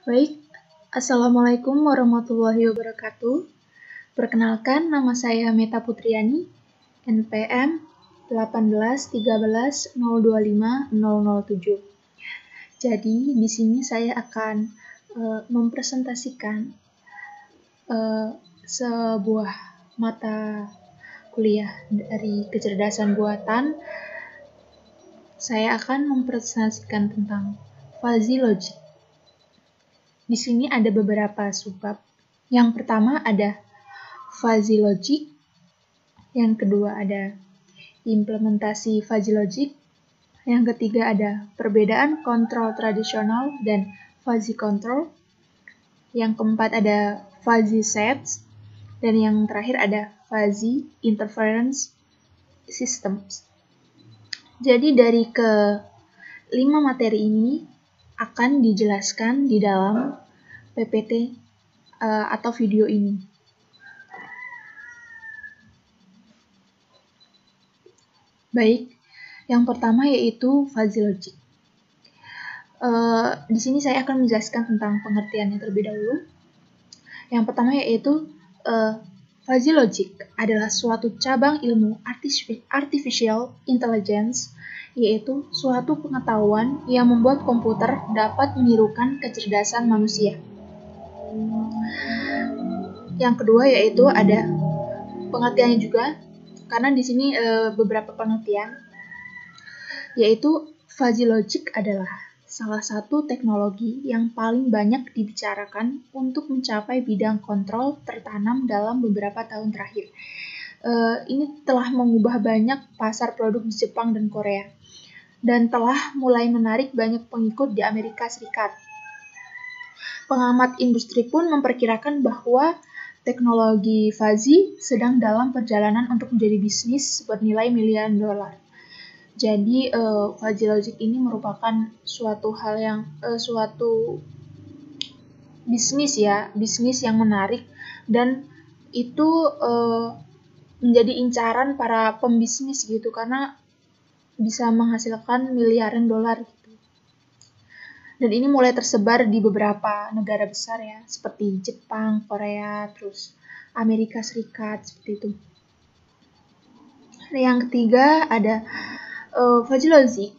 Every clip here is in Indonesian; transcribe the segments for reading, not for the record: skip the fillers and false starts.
Baik, Assalamualaikum warahmatullahi wabarakatuh. Perkenalkan, nama saya Meta Putriani, NPM 1813025007. Jadi, di sini saya akan mempresentasikan sebuah mata kuliah dari kecerdasan buatan. Saya akan mempresentasikan tentang fuzzy logic. Di sini ada beberapa subbab. Yang pertama ada fuzzy logic, yang kedua ada implementasi fuzzy logic, yang ketiga ada perbedaan kontrol tradisional dan fuzzy control, yang keempat ada fuzzy sets, dan yang terakhir ada fuzzy interference systems. Jadi dari ke-5 materi ini akan dijelaskan di dalam PPT atau video ini. Baik, yang pertama yaitu fuzzy logic. Di sini saya akan menjelaskan tentang pengertiannya terlebih dahulu. Yang pertama yaitu fuzzy logic adalah suatu cabang ilmu artificial intelligence, yaitu suatu pengetahuan yang membuat komputer dapat menirukan kecerdasan manusia. Yang kedua yaitu ada pengertiannya juga, karena di sini beberapa pengertian, yaitu fuzzy logic adalah salah satu teknologi yang paling banyak dibicarakan untuk mencapai bidang kontrol tertanam dalam beberapa tahun terakhir. Ini telah mengubah banyak pasar produk di Jepang dan Korea, dan telah mulai menarik banyak pengikut di Amerika Serikat. Pengamat industri pun memperkirakan bahwa teknologi fuzzy sedang dalam perjalanan untuk menjadi bisnis bernilai miliaran dolar. Jadi fuzzy logic ini merupakan suatu hal yang suatu bisnis yang menarik, dan itu menjadi incaran para pembisnis gitu, karena bisa menghasilkan miliaran dolar gitu. Dan ini mulai tersebar di beberapa negara besar ya, seperti Jepang, Korea, terus Amerika Serikat, seperti itu. Dan yang ketiga ada fuzzy logic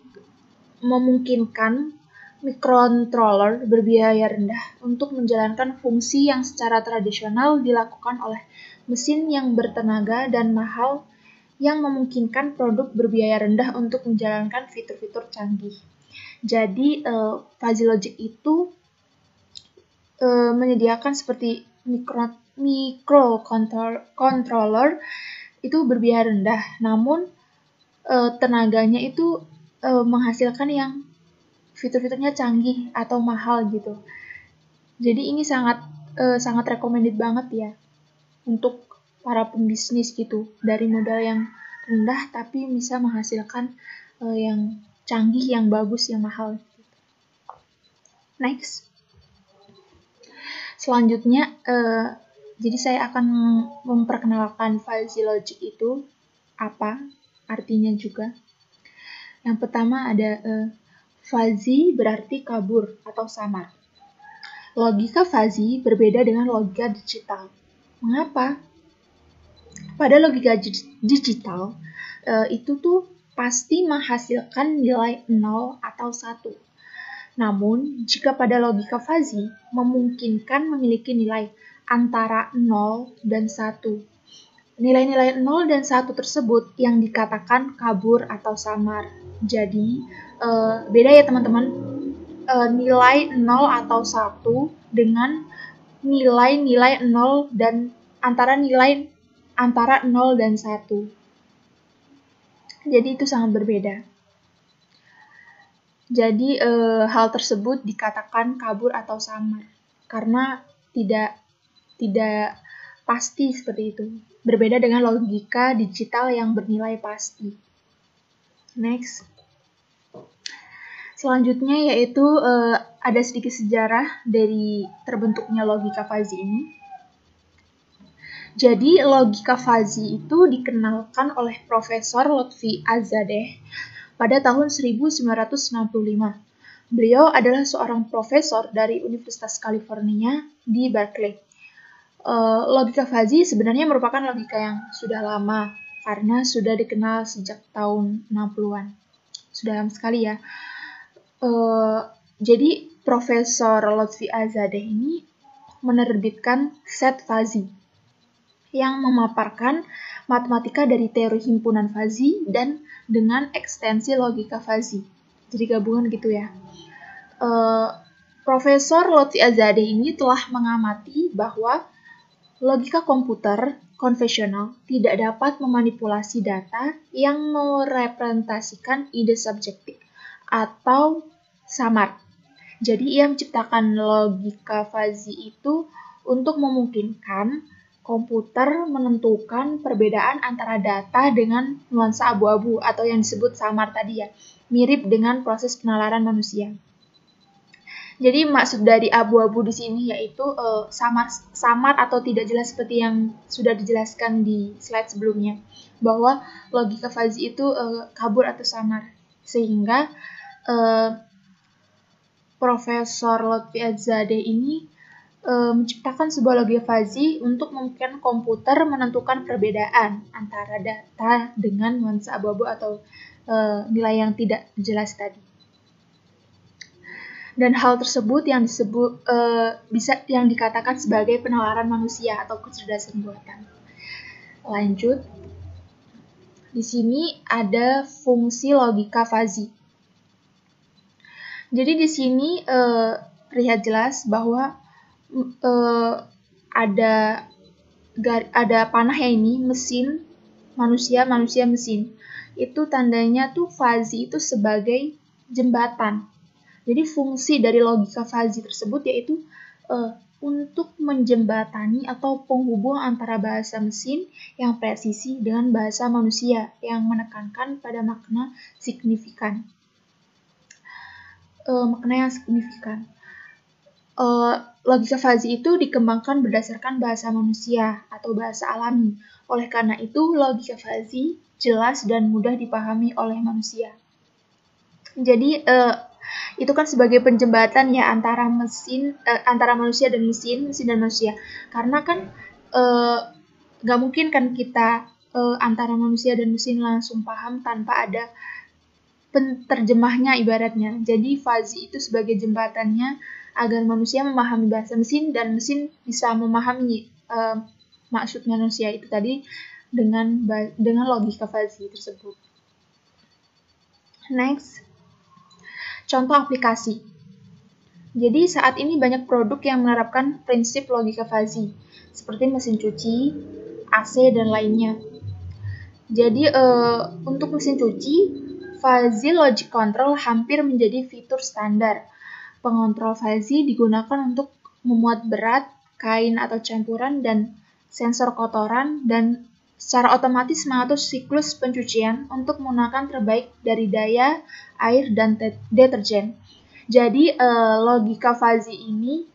memungkinkan microcontroller berbiaya rendah untuk menjalankan fungsi yang secara tradisional dilakukan oleh mesin yang bertenaga dan mahal, yang memungkinkan produk berbiaya rendah untuk menjalankan fitur-fitur canggih. Jadi fuzzy logic itu menyediakan seperti microcontroller itu berbiaya rendah, namun tenaganya itu menghasilkan yang fitur-fiturnya canggih atau mahal gitu. Jadi ini sangat recommended banget ya untuk para pembisnis gitu, dari modal yang rendah tapi bisa menghasilkan yang canggih, yang bagus, yang mahal. Next. Selanjutnya, jadi saya akan memperkenalkan fuzzy logic itu apa, artinya juga. Yang pertama ada fuzzy berarti kabur atau samar. Logika fuzzy berbeda dengan logika digital. Mengapa? Pada logika digital, itu tuh pasti menghasilkan nilai 0 atau 1. Namun, jika pada logika fuzzy, memungkinkan memiliki nilai antara 0 dan 1. Nilai-nilai 0 dan 1 tersebut yang dikatakan kabur atau samar. Jadi, beda ya teman-teman, nilai 0 atau 1 dengan nilai-nilai 0 dan antara 0 dan 1. Jadi itu sangat berbeda. Jadi hal tersebut dikatakan kabur atau samar karena tidak pasti seperti itu. Berbeda dengan logika digital yang bernilai pasti. Next. Selanjutnya yaitu ada sedikit sejarah dari terbentuknya logika fuzzy ini. Jadi logika fuzzy itu dikenalkan oleh Profesor Lotfi Azadeh pada tahun 1965. Beliau adalah seorang profesor dari Universitas California di Berkeley. Logika fuzzy sebenarnya merupakan logika yang sudah lama karena sudah dikenal sejak tahun 60-an. Sudah lama sekali ya. Jadi Profesor Lotfi Azadeh ini menerbitkan set fuzzy yang memaparkan matematika dari teori himpunan fuzzy dan dengan ekstensi logika fuzzy. Jadi gabungan gitu ya. Profesor Lotfi Azadeh ini telah mengamati bahwa logika komputer konvensional tidak dapat memanipulasi data yang merepresentasikan ide subjektif atau samar. Jadi ia menciptakan logika fuzzy itu untuk memungkinkan komputer menentukan perbedaan antara data dengan nuansa abu-abu atau yang disebut samar tadi ya, mirip dengan proses penalaran manusia. Jadi maksud dari abu-abu di sini yaitu samar atau tidak jelas seperti yang sudah dijelaskan di slide sebelumnya, bahwa logika fuzzy itu kabur atau samar, sehingga Profesor Lotfi Azadeh ini menciptakan sebuah logika fuzzy untuk memungkinkan komputer menentukan perbedaan antara data dengan nuansa abu-abu atau nilai yang tidak jelas tadi. Dan hal tersebut yang yang dikatakan sebagai penalaran manusia atau kecerdasan buatan. Lanjut, di sini ada fungsi logika fuzzy. Jadi di sini terlihat jelas bahwa ada panah ya, ini mesin manusia mesin. Itu tandanya tuh fuzzy itu sebagai jembatan. Jadi fungsi dari logika fuzzy tersebut yaitu untuk menjembatani atau penghubung antara bahasa mesin yang presisi dengan bahasa manusia yang menekankan pada makna signifikan. Logika fuzzy itu dikembangkan berdasarkan bahasa manusia atau bahasa alami. Oleh karena itu, logika fuzzy jelas dan mudah dipahami oleh manusia. Jadi itu kan sebagai penjembatan ya antara manusia dan mesin dan manusia. Karena kan nggak mungkin kan kita antara manusia dan mesin langsung paham tanpa ada penterjemahnya ibaratnya. Jadi fuzzy itu sebagai jembatannya agar manusia memahami bahasa mesin dan mesin bisa memahami maksud manusia itu tadi dengan logika fuzzy tersebut. Next. Contoh aplikasi. Jadi saat ini banyak produk yang menerapkan prinsip logika fuzzy, seperti mesin cuci, AC, dan lainnya. Jadi untuk mesin cuci, fuzzy logic control hampir menjadi fitur standar. Pengontrol fuzzy digunakan untuk memuat berat, kain atau campuran, dan sensor kotoran, dan secara otomatis mengatur siklus pencucian untuk menggunakan terbaik dari daya, air, dan deterjen. Jadi logika fuzzy ini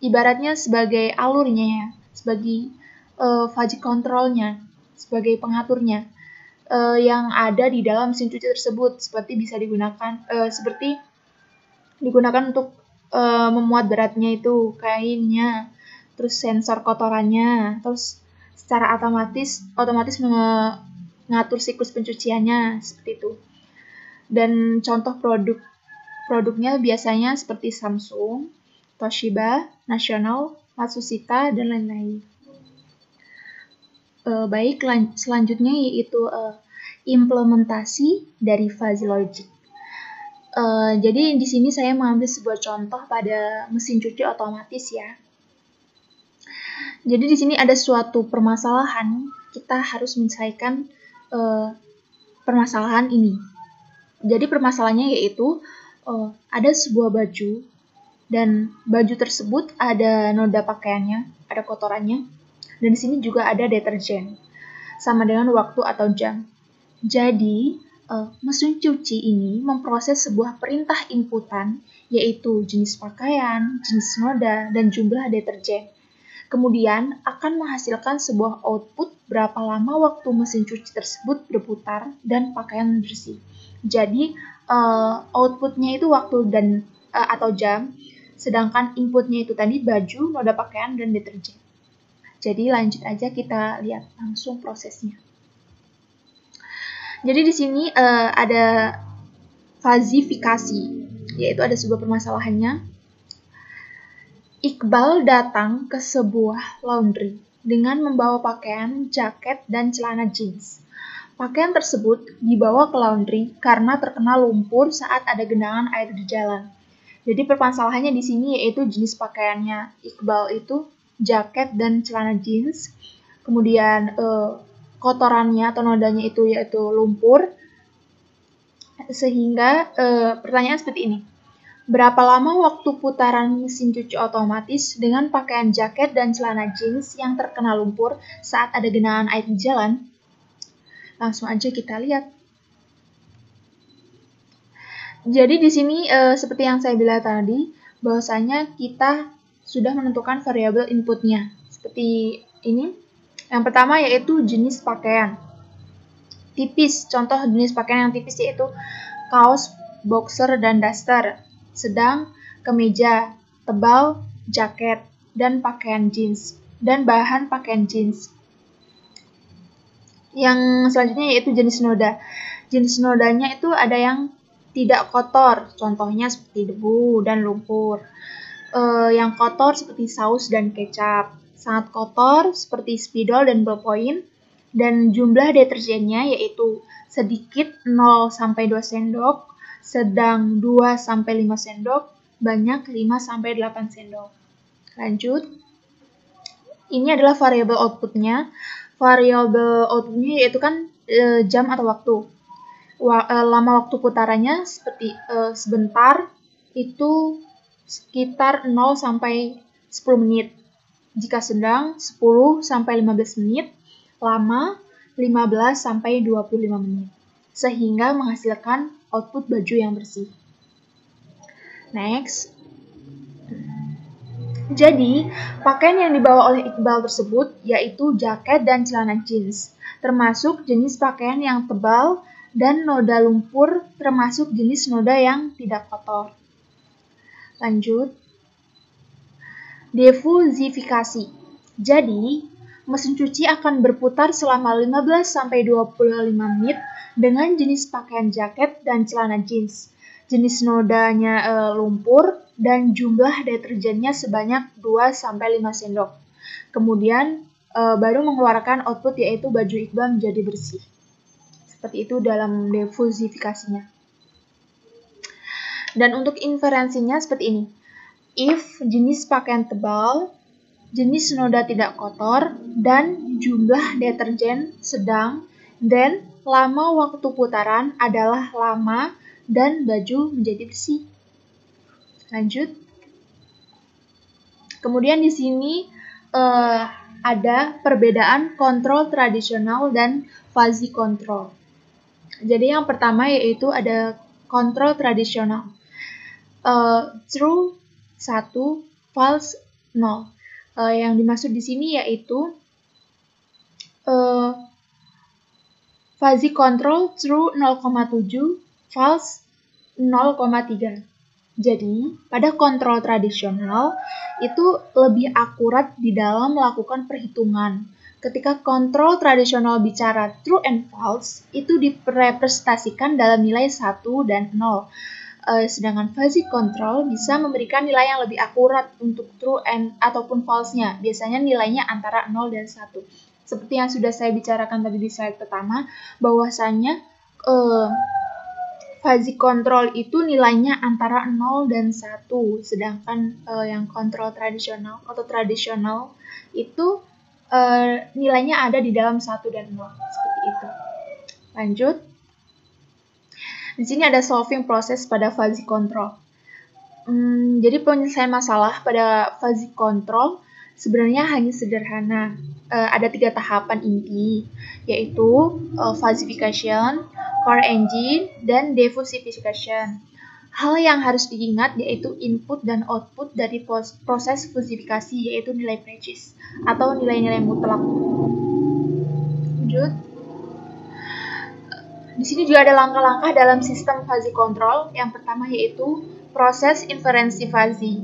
ibaratnya sebagai alurnya ya, sebagai fuzzy controlnya, sebagai pengaturnya yang ada di dalam mesin cuci tersebut, seperti digunakan untuk memuat beratnya itu kainnya, terus sensor kotorannya, terus secara otomatis mengatur siklus pencuciannya seperti itu. Dan contoh produknya biasanya seperti Samsung, Toshiba, National, Matsushita, dan lain-lain. Baik, selanjutnya yaitu implementasi dari fuzzy logic. Jadi di sini saya mengambil sebuah contoh pada mesin cuci otomatis ya. Jadi di sini ada suatu permasalahan, kita harus menyelesaikan permasalahan ini. Jadi permasalahannya yaitu ada sebuah baju, dan baju tersebut ada noda pakaiannya, ada kotorannya, dan di sini juga ada deterjen, sama dengan waktu atau jam. Jadi mesin cuci ini memproses sebuah perintah inputan, yaitu jenis pakaian, jenis noda, dan jumlah deterjen. Kemudian akan menghasilkan sebuah output berapa lama waktu mesin cuci tersebut berputar dan pakaian bersih. Jadi outputnya itu waktu dan atau jam, sedangkan inputnya itu tadi baju, noda pakaian, dan deterjen. Jadi lanjut aja kita lihat langsung prosesnya. Jadi di sini ada fazifikasi, yaitu ada sebuah permasalahannya. Iqbal datang ke sebuah laundry dengan membawa pakaian, jaket, dan celana jeans. Pakaian tersebut dibawa ke laundry karena terkena lumpur saat ada genangan air di jalan. Jadi permasalahannya di sini yaitu jenis pakaiannya Iqbal itu jaket dan celana jeans. Kemudian kotorannya atau nodanya itu yaitu lumpur. Sehingga pertanyaan seperti ini. Berapa lama waktu putaran mesin cuci otomatis dengan pakaian jaket dan celana jeans yang terkena lumpur saat ada genangan air di jalan? Langsung aja kita lihat. Jadi di sini seperti yang saya bilang tadi, bahwasanya kita sudah menentukan variabel inputnya. Seperti ini. Yang pertama yaitu jenis pakaian. Tipis, contoh jenis pakaian yang tipis yaitu kaos, boxer, dan daster. Sedang, kemeja, tebal, jaket, dan pakaian jeans. Dan bahan pakaian jeans. Yang selanjutnya yaitu jenis noda. Jenis nodanya itu ada yang tidak kotor, contohnya seperti debu dan lumpur. Yang kotor seperti saus dan kecap. Sangat kotor seperti spidol dan ballpoint. Dan jumlah deterjennya yaitu sedikit 0-2 sendok, sedang 2-5 sendok, banyak 5-8 sendok. Lanjut. Ini adalah variabel outputnya. Variabel outputnya yaitu kan jam atau waktu. Lama waktu putarannya seperti sebentar itu sekitar 0-10 menit. Jika sedang 10-15 menit, lama 15-25 menit. Sehingga menghasilkan output baju yang bersih. Next. Jadi, pakaian yang dibawa oleh Iqbal tersebut yaitu jaket dan celana jeans, termasuk jenis pakaian yang tebal dan noda lumpur termasuk jenis noda yang tidak kotor. Lanjut. Defusifikasi. Jadi, mesin cuci akan berputar selama 15-25 menit dengan jenis pakaian jaket dan celana jeans. Jenis nodanya lumpur dan jumlah deterjennya sebanyak 2-5 sendok. Kemudian baru mengeluarkan output yaitu baju Iqbal menjadi bersih. Seperti itu dalam defusifikasinya. Dan untuk inferensinya seperti ini. If jenis pakaian tebal, jenis noda tidak kotor, dan jumlah deterjen sedang, then lama waktu putaran adalah lama dan baju menjadi bersih. Lanjut. Kemudian di sini ada perbedaan kontrol tradisional dan fuzzy control. Jadi yang pertama yaitu ada kontrol tradisional. True 1, false 0. Yang dimaksud di sini yaitu fuzzy control true 0,7, false 0,3. Jadi, pada kontrol tradisional itu lebih akurat di dalam melakukan perhitungan. Ketika kontrol tradisional bicara true and false, itu direpresentasikan dalam nilai 1 dan 0. Sedangkan fuzzy control bisa memberikan nilai yang lebih akurat untuk true and ataupun false-nya. Biasanya nilainya antara 0 dan 1. Seperti yang sudah saya bicarakan tadi di slide pertama, bahwasanya fuzzy control itu nilainya antara 0 dan 1. Sedangkan yang kontrol tradisional atau tradisional itu nilainya ada di dalam 1 dan 0. Seperti itu. Lanjut. Di sini ada solving proses pada fuzzy control. Jadi penyelesaian masalah pada fuzzy control sebenarnya hanya sederhana. Ada 3 tahapan inti, yaitu fuzzification, core engine, dan defusification. Hal yang harus diingat yaitu input dan output dari proses fuzzifikasi, yaitu nilai precis atau nilai-nilai mutlak. Lanjut. Di sini juga ada langkah-langkah dalam sistem fuzzy control. Yang pertama yaitu proses inferensi fuzzy.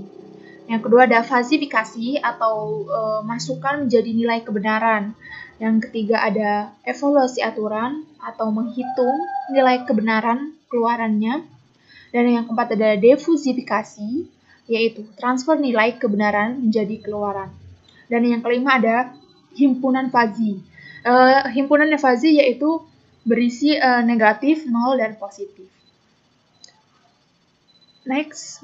Yang kedua ada fazifikasi atau masukan menjadi nilai kebenaran. Yang ketiga ada evaluasi aturan atau menghitung nilai kebenaran keluarannya. Dan yang keempat ada defusifikasi, yaitu transfer nilai kebenaran menjadi keluaran. Dan yang kelima ada himpunan fuzzy. Himpunan fuzzy yaitu berisi negatif, nol, dan positif. Next.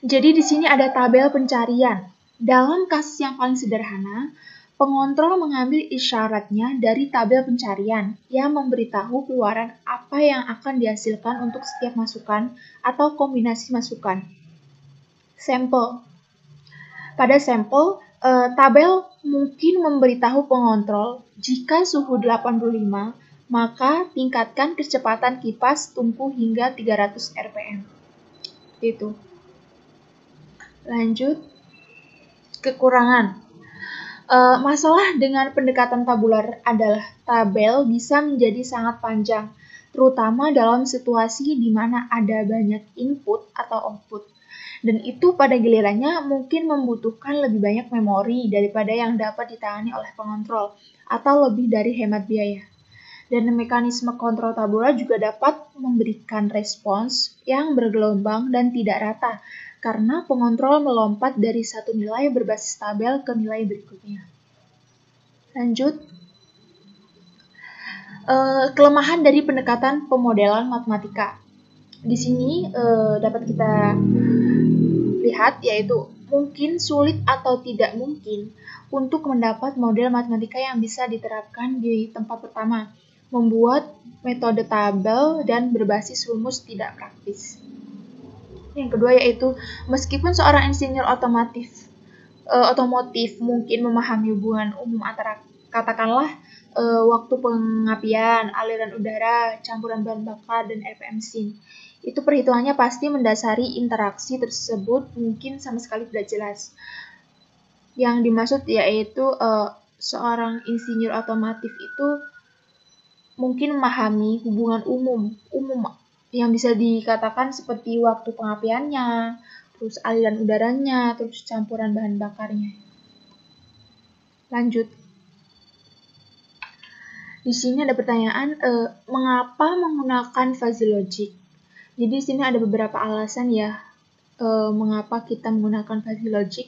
Jadi di sini ada tabel pencarian. Dalam kasus yang paling sederhana, pengontrol mengambil isyaratnya dari tabel pencarian yang memberitahu keluaran apa yang akan dihasilkan untuk setiap masukan atau kombinasi masukan. Sampel. Pada sampel, tabel mungkin memberitahu pengontrol jika suhu 85, maka tingkatkan kecepatan kipas tungku hingga 300 rpm. Itu. Lanjut, kekurangan. Masalah dengan pendekatan tabular adalah tabel bisa menjadi sangat panjang, terutama dalam situasi di mana ada banyak input atau output. Dan itu pada gilirannya mungkin membutuhkan lebih banyak memori daripada yang dapat ditangani oleh pengontrol, atau lebih dari hemat biaya. Dan mekanisme kontrol tabular juga dapat memberikan respons yang bergelombang dan tidak rata, karena pengontrol melompat dari satu nilai berbasis tabel ke nilai berikutnya. Lanjut. Kelemahan dari pendekatan pemodelan matematika. Di sini dapat kita lihat yaitu mungkin sulit atau tidak mungkin untuk mendapat model matematika yang bisa diterapkan di tempat pertama. Membuat metode tabel dan berbasis rumus tidak praktis. Yang kedua yaitu meskipun seorang insinyur otomotif mungkin memahami hubungan umum antara katakanlah waktu pengapian, aliran udara, campuran bahan bakar, dan RPM sin. Itu perhitungannya pasti mendasari interaksi tersebut mungkin sama sekali tidak jelas. Yang dimaksud yaitu seorang insinyur otomotif itu mungkin memahami hubungan umum yang bisa dikatakan seperti waktu pengapiannya, terus aliran udaranya, terus campuran bahan bakarnya. Lanjut. Di sini ada pertanyaan, mengapa menggunakan fuzzy logic? Jadi di sini ada beberapa alasan ya, mengapa kita menggunakan fuzzy logic.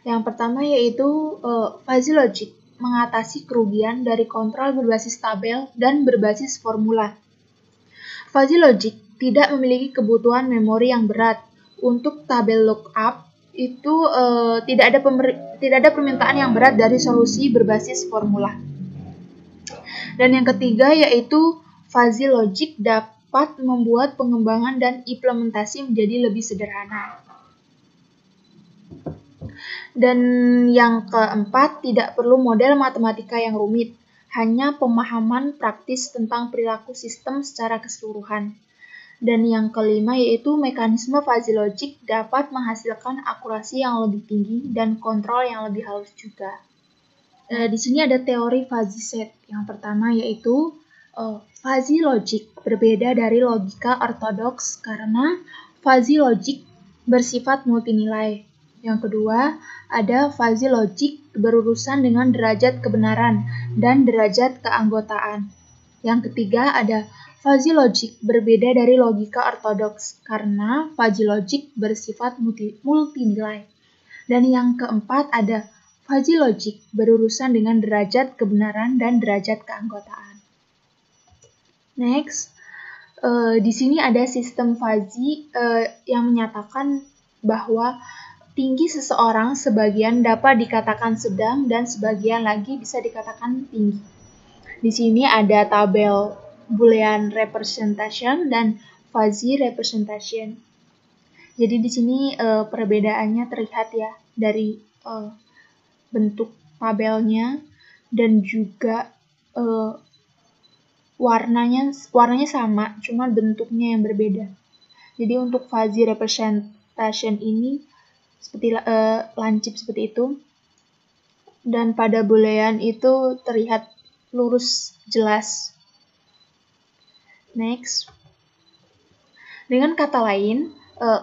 Yang pertama yaitu fuzzy logic mengatasi kerugian dari kontrol berbasis tabel dan berbasis formula. Fuzzy logic tidak memiliki kebutuhan memori yang berat. Untuk tabel lookup itu tidak ada permintaan yang berat dari solusi berbasis formula. Dan yang ketiga yaitu fuzzy logic dapat membuat pengembangan dan implementasi menjadi lebih sederhana. Dan yang keempat, tidak perlu model matematika yang rumit, hanya pemahaman praktis tentang perilaku sistem secara keseluruhan. Dan yang kelima yaitu mekanisme fuzzy logic dapat menghasilkan akurasi yang lebih tinggi dan kontrol yang lebih halus juga. Di sini ada teori fuzzy set. Yang pertama yaitu fuzzy logic berbeda dari logika ortodoks karena fuzzy logic bersifat multinilai. Yang kedua, ada fuzzy logic berurusan dengan derajat kebenaran dan derajat keanggotaan. Yang ketiga, ada fuzzy logic berbeda dari logika ortodoks karena fuzzy logic bersifat multinilai. Dan yang keempat, ada fuzzy logic berurusan dengan derajat kebenaran dan derajat keanggotaan. Next, di sini ada sistem fuzzy yang menyatakan bahwa tinggi seseorang sebagian dapat dikatakan sedang dan sebagian lagi bisa dikatakan tinggi. Di sini ada tabel Boolean representation dan fuzzy representation. Jadi di sini perbedaannya terlihat ya dari bentuk tabelnya dan juga warnanya sama, cuma bentuknya yang berbeda. Jadi untuk fuzzy representation ini seperti lancip seperti itu, dan pada boolean itu terlihat lurus, jelas. Next. Dengan kata lain,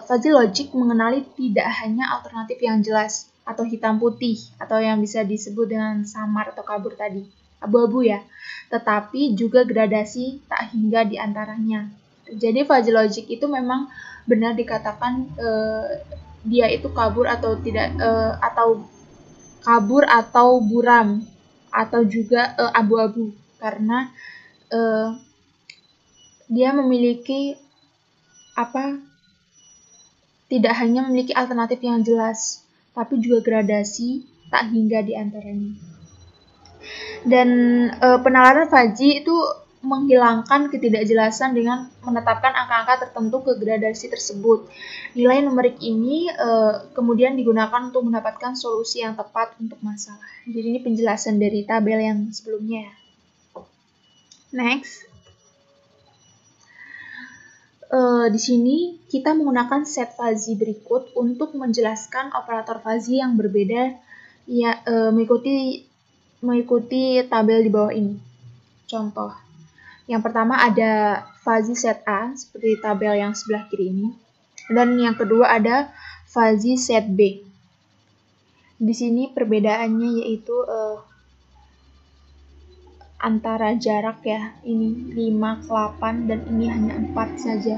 fuzzy logic mengenali tidak hanya alternatif yang jelas atau hitam putih atau yang bisa disebut dengan samar atau kabur tadi, abu-abu ya, tetapi juga gradasi tak hingga di antaranya. Jadi fuzzy logic itu memang benar dikatakan dia itu kabur atau tidak, atau kabur atau buram atau juga abu-abu, karena dia memiliki tidak hanya memiliki alternatif yang jelas, tapi juga gradasi tak hingga di antaranya. Dan penalaran fuzzy itu menghilangkan ketidakjelasan dengan menetapkan angka-angka tertentu ke gradasi tersebut. Nilai numerik ini kemudian digunakan untuk mendapatkan solusi yang tepat untuk masalah. Jadi ini penjelasan dari tabel yang sebelumnya. Next. Di sini kita menggunakan set fuzzy berikut untuk menjelaskan operator fuzzy yang berbeda ya, mengikuti tabel di bawah ini. Contoh, yang pertama ada fuzzy set A seperti tabel yang sebelah kiri ini, dan yang kedua ada fuzzy set B. Di sini perbedaannya yaitu antara jarak ya, ini 5 ke 8 dan ini hanya 4 saja.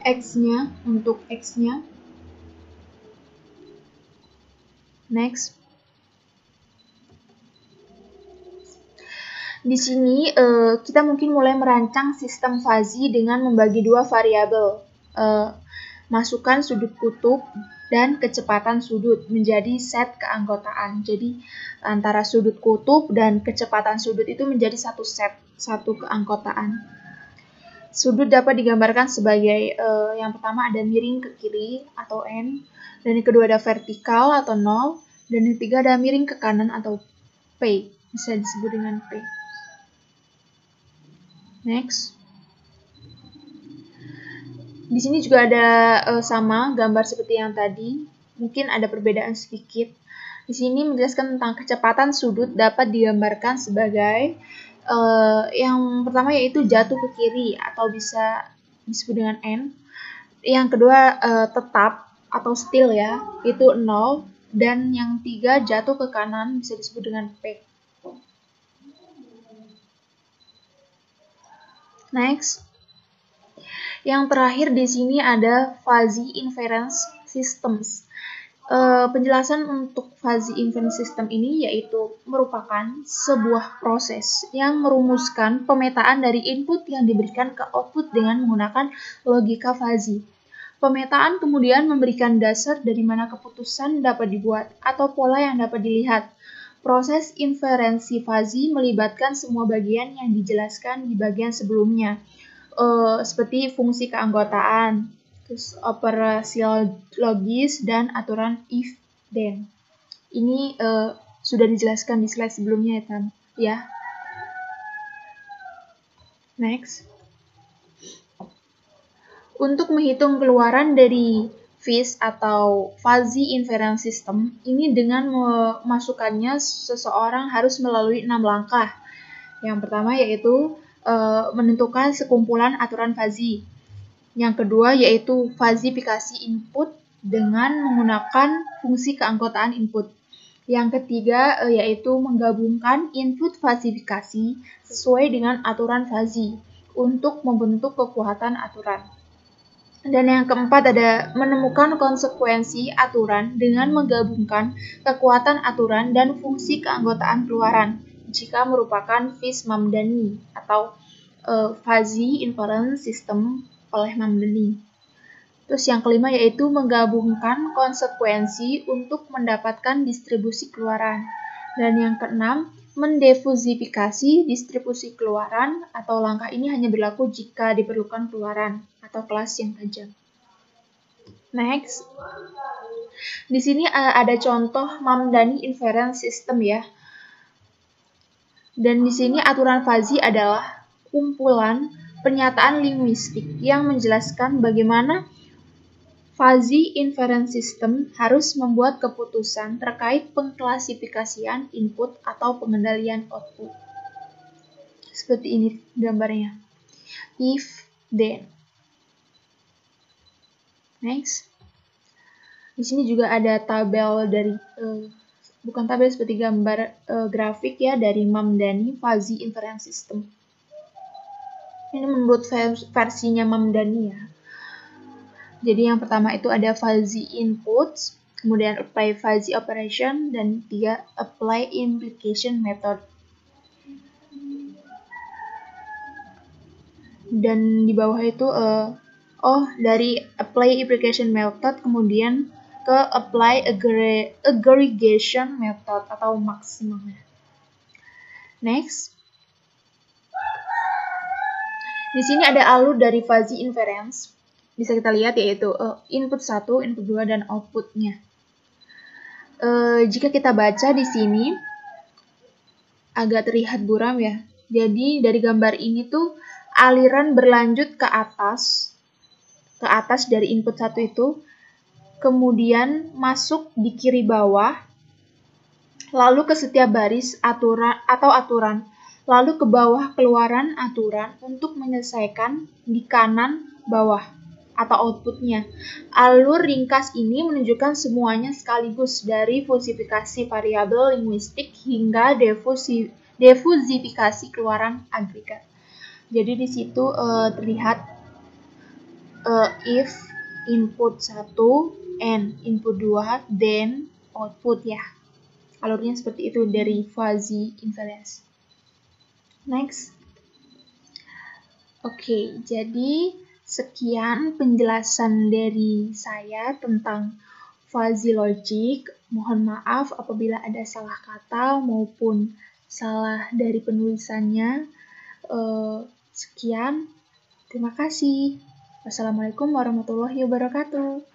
X-nya, untuk X-nya. Next. Di sini kita mungkin mulai merancang sistem fuzzy dengan membagi dua variabel, masukan sudut kutub dan kecepatan sudut menjadi set keanggotaan. Jadi antara sudut kutub dan kecepatan sudut itu menjadi satu set, satu keanggotaan. Sudut dapat digambarkan sebagai yang pertama ada miring ke kiri atau N, dan yang kedua ada vertikal atau 0, dan yang ketiga ada miring ke kanan atau P, bisa disebut dengan P. Next. Di sini juga ada sama gambar seperti yang tadi, mungkin ada perbedaan sedikit. Di sini menjelaskan tentang kecepatan sudut dapat digambarkan sebagai yang pertama yaitu jatuh ke kiri atau bisa disebut dengan N. Yang kedua tetap atau still ya, itu 0, dan yang tiga jatuh ke kanan bisa disebut dengan P. Next. Yang terakhir di sini ada fuzzy inference systems. Penjelasan untuk fuzzy inference system ini yaitu merupakan sebuah proses yang merumuskan pemetaan dari input yang diberikan ke output dengan menggunakan logika fuzzy. Pemetaan kemudian memberikan dasar dari mana keputusan dapat dibuat atau pola yang dapat dilihat. Proses inferensi fuzzy melibatkan semua bagian yang dijelaskan di bagian sebelumnya. Seperti fungsi keanggotaan, terus operasi logis, dan aturan if then. Ini sudah dijelaskan di slide sebelumnya ya. Next. Untuk menghitung keluaran dari FIS atau Fuzzy Inference System, ini dengan memasukkannya seseorang harus melalui 6 langkah. Yang pertama yaitu menentukan sekumpulan aturan fuzzy. Yang kedua yaitu fuzzifikasi input dengan menggunakan fungsi keanggotaan input. Yang ketiga yaitu menggabungkan input fuzzifikasi sesuai dengan aturan fuzzy untuk membentuk kekuatan aturan. Dan yang keempat ada menemukan konsekuensi aturan dengan menggabungkan kekuatan aturan dan fungsi keanggotaan keluaran jika merupakan FIS Mamdani atau Fuzzy Inference System oleh Mamdani. Terus yang kelima yaitu menggabungkan konsekuensi untuk mendapatkan distribusi keluaran. Dan yang keenam, mendefusifikasi distribusi keluaran atau langkah ini hanya berlaku jika diperlukan keluaran atau kelas yang tajam. Next. Di sini ada contoh Mamdani Inference System ya. Dan di sini aturan fuzzy adalah kumpulan pernyataan linguistik yang menjelaskan bagaimana Fuzzy Inference System harus membuat keputusan terkait pengklasifikasian input atau pengendalian output. Seperti ini gambarnya. If, then. Next. Di sini juga ada tabel dari, bukan tabel, seperti gambar grafik ya, dari Mamdani Fuzzy Inference System. Ini menurut versinya Mamdani ya. Jadi yang pertama itu ada fuzzy inputs, kemudian apply fuzzy operation, dan 3 apply implication method. Dan di bawah itu dari apply implication method kemudian ke apply aggregation method atau maksimum. Next. Di sini ada alur dari fuzzy inference. Bisa kita lihat yaitu input 1, input 2, dan outputnya. Jika kita baca di sini agak terlihat buram ya. Jadi dari gambar ini tuh aliran berlanjut ke atas dari input 1 itu, kemudian masuk di kiri bawah, lalu ke setiap baris aturan, lalu ke bawah keluaran aturan untuk menyelesaikan di kanan bawah atau outputnya. Alur ringkas ini menunjukkan semuanya sekaligus dari fusifikasi variabel linguistik hingga defusifikasi keluaran agregat. Jadi di situ terlihat if input 1 and input 2 then output ya. Alurnya seperti itu dari fuzzy inference. Next. Oke, jadi sekian penjelasan dari saya tentang fuzzy logic. Mohon maaf apabila ada salah kata maupun salah dari penulisannya. Sekian, terima kasih. Wassalamualaikum warahmatullahi wabarakatuh.